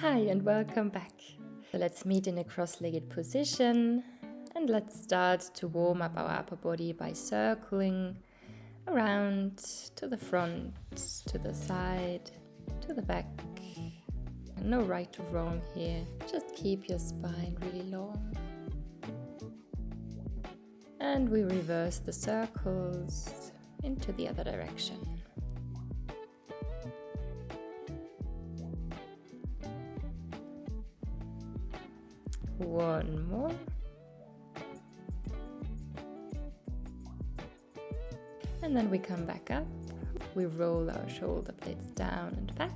Hi and welcome back. So let's meet in a cross-legged position and let's start to warm up our upper body by circling around to the front, to the side, to the back. No right or wrong here, just keep your spine really long. And we reverse the circles into the other direction. One more. And then we come back up. We roll our shoulder blades down and back.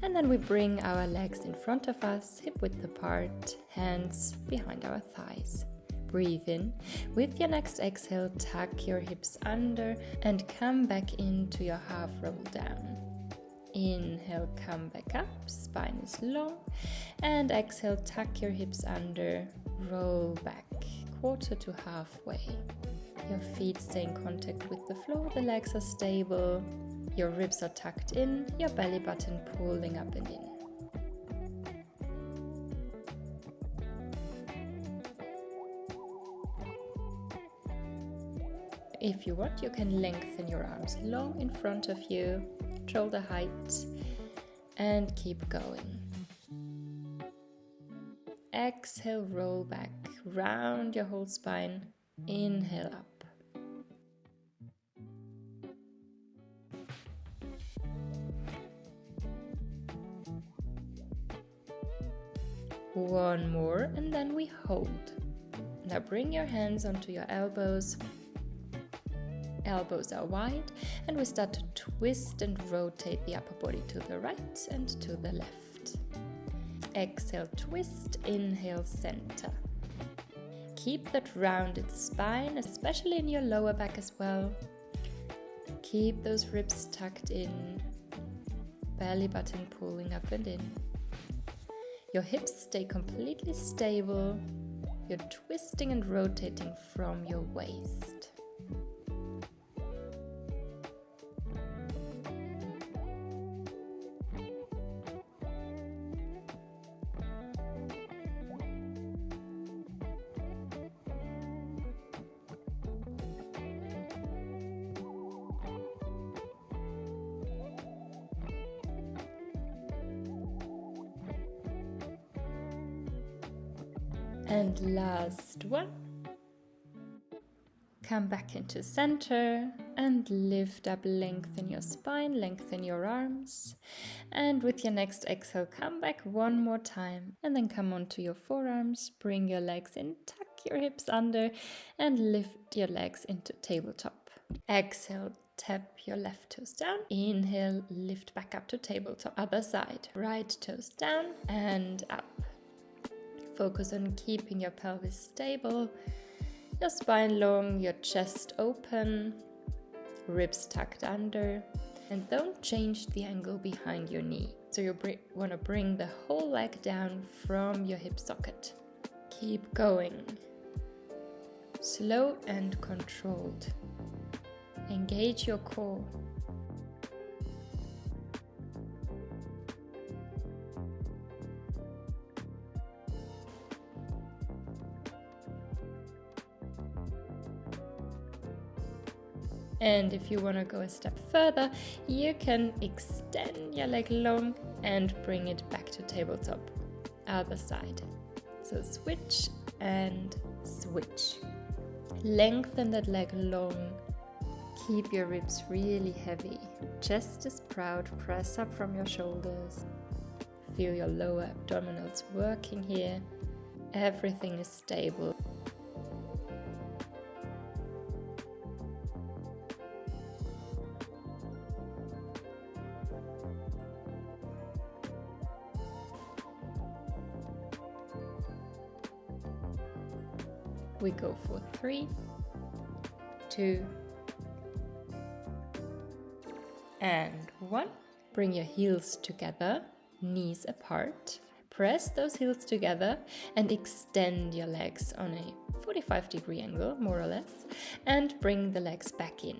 And then we bring our legs in front of us, hip width apart, hands behind our thighs. Breathe in. With your next exhale, tuck your hips under and come back into your half roll down. Inhale, come back up, spine is long, and exhale, tuck your hips under, roll back, quarter to halfway. Your feet stay in contact with the floor, the legs are stable, your ribs are tucked in, your belly button pulling up and in. If you want, you can lengthen your arms long in front of you, shoulder height, and keep going. Exhale, roll back, round your whole spine, inhale up. One more, and then we hold. Now bring your hands onto your elbows. Elbows are wide, and we start to twist and rotate the upper body to the right and to the left. Exhale, twist, inhale, center. Keep that rounded spine, especially in your lower back as well. Keep those ribs tucked in, belly button pulling up and in. Your hips stay completely stable. You're twisting and rotating from your waist. And last one. Come back into center and lift up, lengthen your spine, lengthen your arms. And with your next exhale, come back one more time and then come onto your forearms, bring your legs in, tuck your hips under and lift your legs into tabletop. Exhale, tap your left toes down. Inhale, lift back up to tabletop. Other side, right toes down and up. Focus on keeping your pelvis stable, your spine long, your chest open, ribs tucked under, and don't change the angle behind your knee. So you want to bring the whole leg down from your hip socket. Keep going. Slow and controlled. Engage your core. And if you want to go a step further, you can extend your leg long and bring it back to tabletop. Other side. So switch and switch. Lengthen that leg long. Keep your ribs really heavy. Chest is proud. Press up from your shoulders. Feel your lower abdominals working here. Everything is stable. We go for 3, 2, and 1. Bring your heels together, knees apart. Press those heels together and extend your legs on a 45-degree angle, more or less, and bring the legs back in.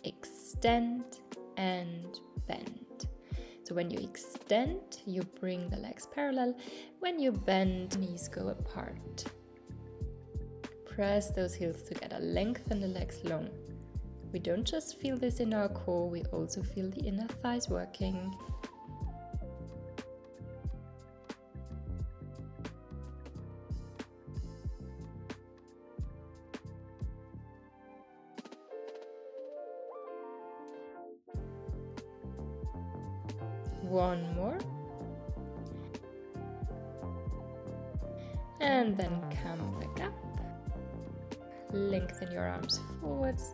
Extend and bend. So when you extend, you bring the legs parallel. When you bend, knees go apart. Press those heels together, lengthen the legs long. We don't just feel this in our core, we also feel the inner thighs working. One more. And then come back up. Lengthen your arms forwards.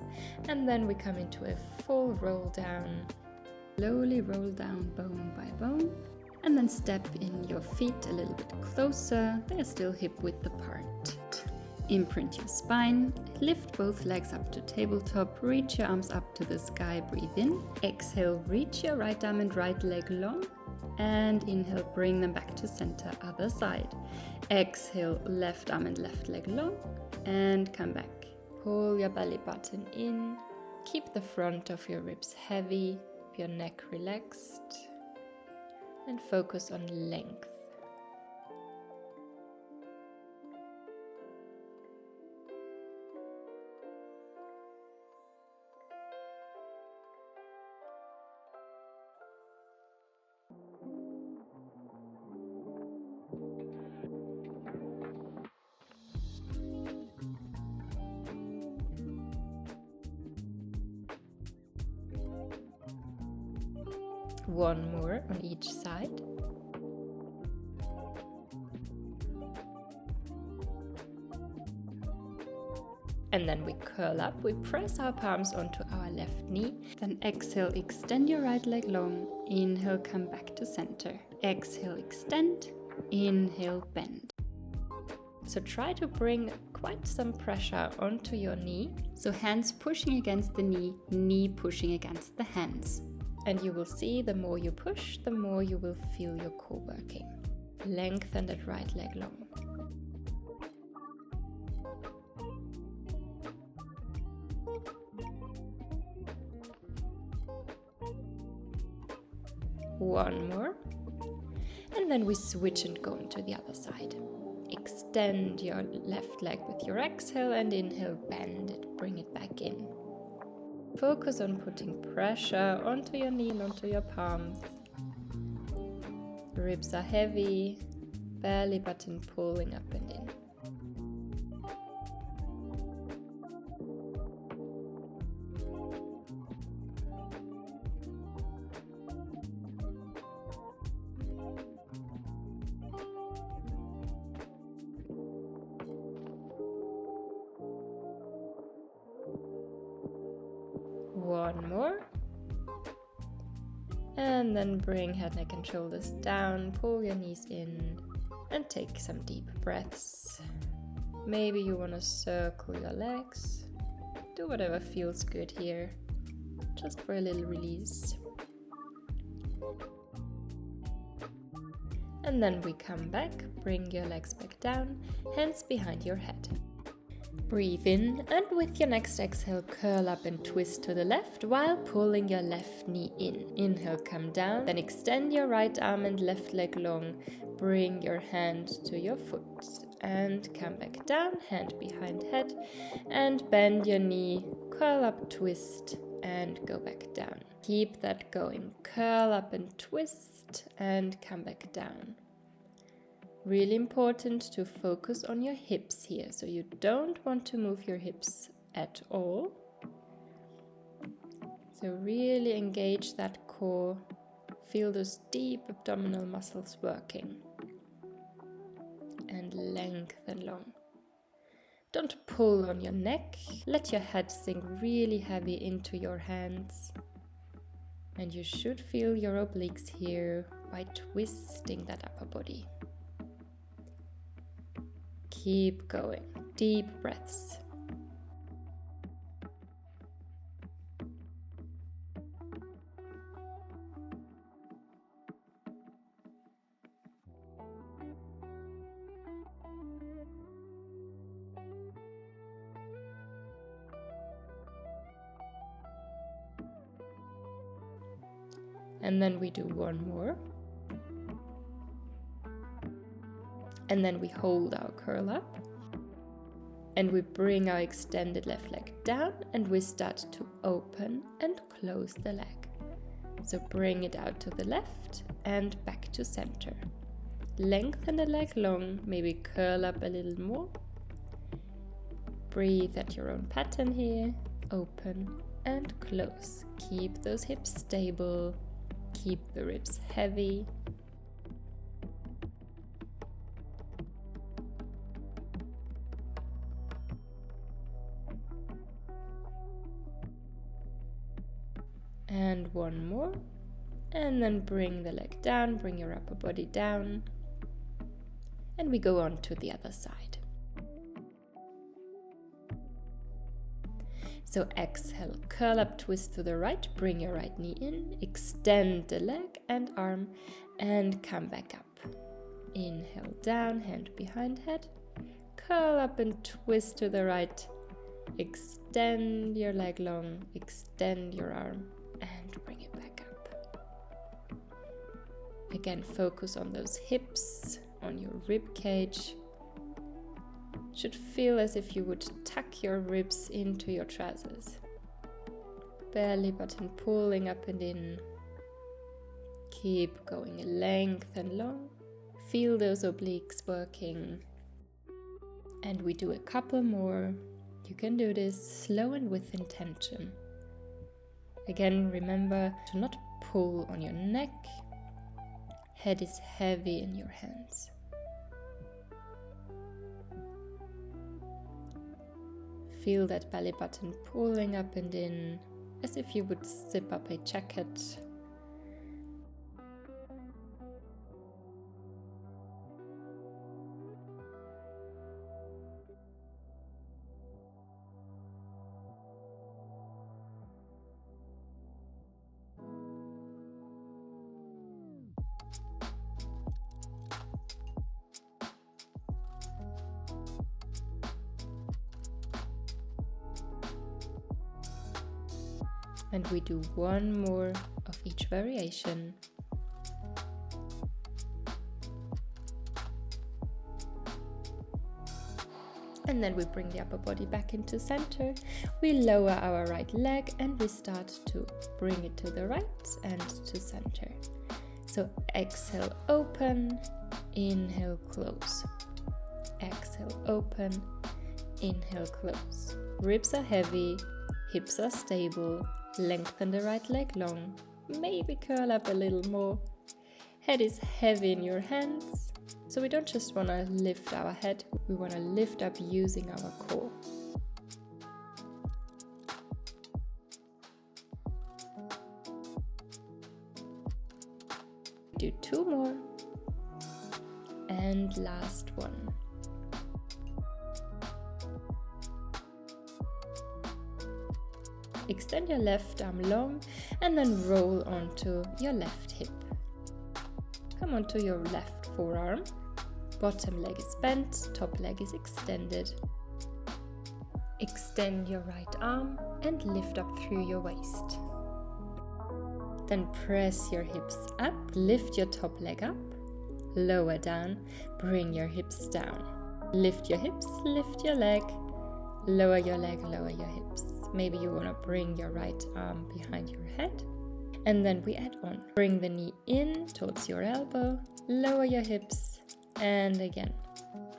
And then we come into a full roll down. Slowly roll down bone by bone. And then step in your feet a little bit closer. They're still hip width apart. Imprint your spine. Lift both legs up to tabletop. Reach your arms up to the sky. Breathe in. Exhale, reach your right arm and right leg long. And inhale, bring them back to center, other side. Exhale, left arm and left leg long. And come back. Pull your belly button in. Keep the front of your ribs heavy, your neck relaxed. And focus on length. One more on each side. And then we curl up, we press our palms onto our left knee. Then exhale, extend your right leg long. Inhale, come back to center. Exhale, extend. Inhale, bend. So try to bring quite some pressure onto your knee. So hands pushing against the knee pushing against the hands. And you will see the more you push, the more you will feel your core working. Lengthen that right leg long. One more. And then we switch and go into the other side. Extend your left leg with your exhale and inhale, bend it, bring it back in. Focus on putting pressure onto your knee and onto your palms. Ribs are heavy, belly button pulling up and in. One more. And then bring head, neck and shoulders down, pull your knees in and take some deep breaths. Maybe you want to circle your legs. Do whatever feels good here, just for a little release. And then we come back, bring your legs back down, hands behind your head. Breathe in and with your next exhale, curl up and twist to the left while pulling your left knee in. Inhale, come down, then extend your right arm and left leg long. Bring your hand to your foot and come back down, hand behind head, and bend your knee, curl up, twist, and go back down. Keep that going. Curl up and twist and come back down. Really important to focus on your hips here, so you don't want to move your hips at all. So really engage that core, feel those deep abdominal muscles working, and lengthen long. Don't pull on your neck, let your head sink really heavy into your hands, and you should feel your obliques here by twisting that upper body. Keep going. Deep breaths. And then we do one more. And then we hold our curl up. And we bring our extended left leg down and we start to open and close the leg. So bring it out to the left and back to center. Lengthen the leg long, maybe curl up a little more. Breathe at your own pattern here. Open and close. Keep those hips stable. Keep the ribs heavy. And one more. And then bring the leg down, bring your upper body down. And we go on to the other side. So exhale, curl up, twist to the right, bring your right knee in, extend the leg and arm, and come back up. Inhale down, hand behind head, curl up and twist to the right, extend your leg long, extend your arm, and bring it back up. Again, focus on those hips, on your rib cage. Should feel as if you would tuck your ribs into your trousers. Belly button pulling up and in. Keep going length and long. Feel those obliques working. And we do a couple more. You can do this slow and with intention. Again, remember to not pull on your neck. Head is heavy in your hands. Feel that belly button pulling up and in, as if you would zip up a jacket. And we do one more of each variation. And then we bring the upper body back into center. We lower our right leg and we start to bring it to the right and to center. So exhale, open, inhale, close. Exhale, open, inhale, close. Ribs are heavy, hips are stable. Lengthen the right leg long, maybe curl up a little more. Head is heavy in your hands, so we don't just want to lift our head, we want to lift up using our core. Do two more, and last one. Extend your left arm long and then roll onto your left hip. Come onto your left forearm. Bottom leg is bent, top leg is extended. Extend your right arm and lift up through your waist. Then press your hips up, lift your top leg up, lower down, bring your hips down. Lift your hips, lift your leg, lower your leg, lower your hips. Maybe you want to bring your right arm behind your head. And then we add on. Bring the knee in towards your elbow, lower your hips, and again,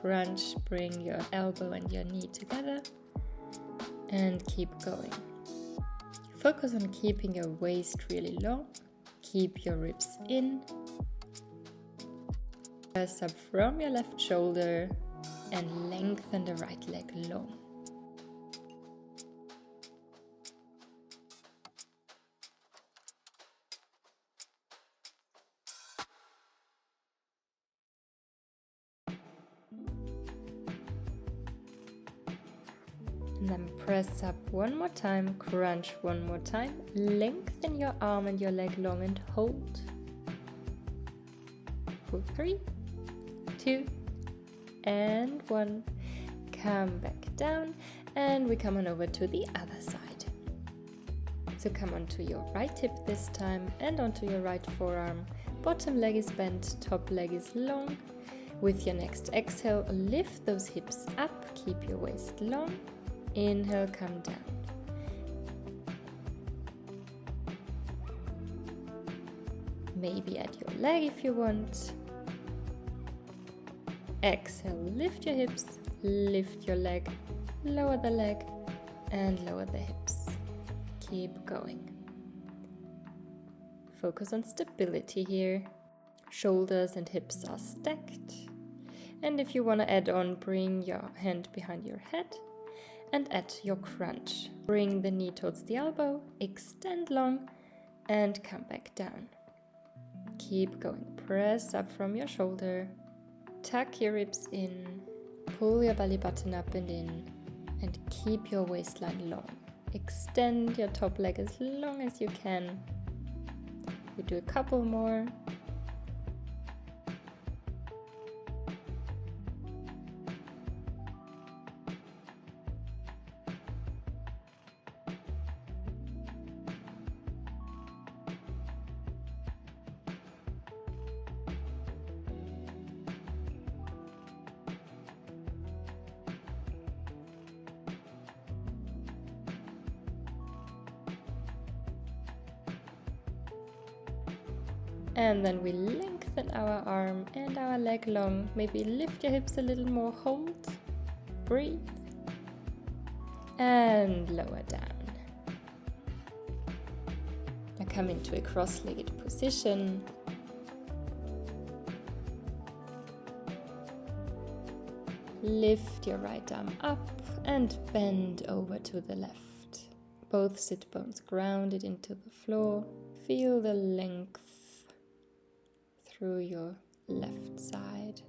crunch, bring your elbow and your knee together, and keep going. Focus on keeping your waist really long, keep your ribs in. Press up from your left shoulder and lengthen the right leg long. And then press up one more time, crunch one more time, lengthen your arm and your leg long and hold. For 3, 2, and 1. Come back down and we come on over to the other side. So come onto your right hip this time and onto your right forearm. Bottom leg is bent, top leg is long. With your next exhale, lift those hips up, keep your waist long. Inhale, come down. Maybe add your leg if you want. Exhale, lift your hips, lift your leg, lower the leg, and lower the hips. Keep going. Focus on stability here. Shoulders and hips are stacked. And if you want to add on, bring your hand behind your head and add your crunch. Bring the knee towards the elbow, extend long, and come back down. Keep going. Press up from your shoulder. Tuck your ribs in. Pull your belly button up and in. And keep your waistline long. Extend your top leg as long as you can. We do a couple more. And then we lengthen our arm and our leg long. Maybe lift your hips a little more, hold, breathe, and lower down. Now come into a cross-legged position. Lift your right arm up and bend over to the left. Both sit bones grounded into the floor. Feel the length through your left side.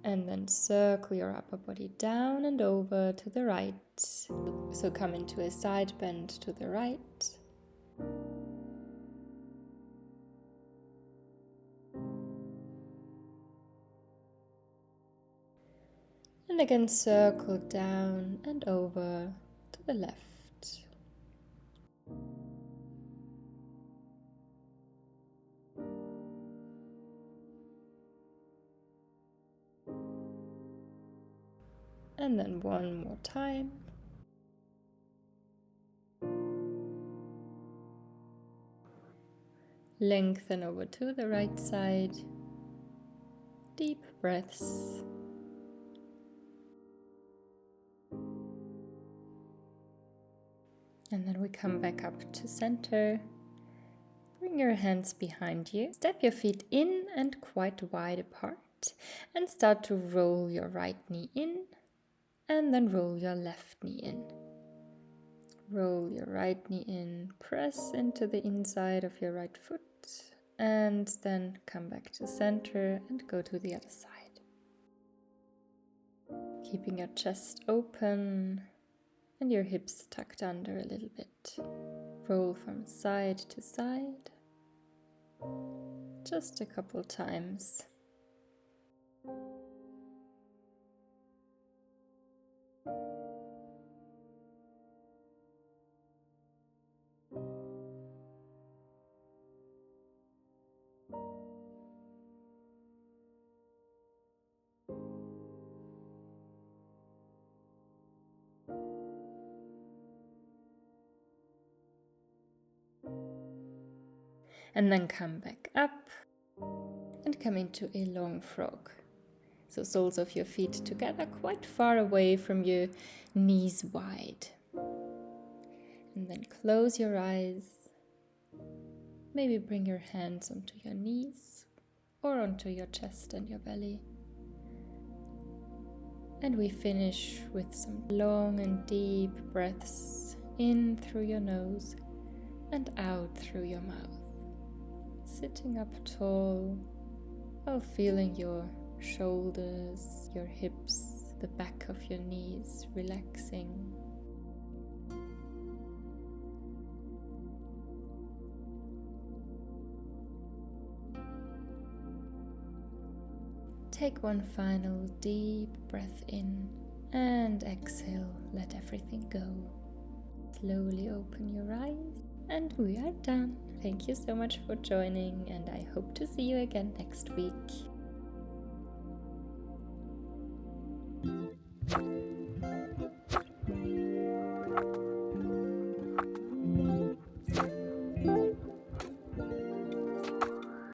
And then circle your upper body down and over to the right. So come into a side bend to the right. And again circle down and over to the left. And then one more time. Lengthen over to the right side. Deep breaths. And then we come back up to center. Bring your hands behind you. Step your feet in and quite wide apart. And start to roll your right knee in. And then roll your left knee in. Roll your right knee in, press into the inside of your right foot, and then come back to center and go to the other side. Keeping your chest open and your hips tucked under a little bit. Roll from side to side, just a couple times. And then come back up and come into a long frog. So soles of your feet together, quite far away from your knees wide. And then close your eyes. Maybe bring your hands onto your knees or onto your chest and your belly. And we finish with some long and deep breaths in through your nose and out through your mouth. Sitting up tall while feeling your shoulders, your hips, the back of your knees relaxing. Take one final deep breath in And exhale, let everything go. Slowly open your eyes, and we are done. Thank you so much for joining, and I hope to see you again next week.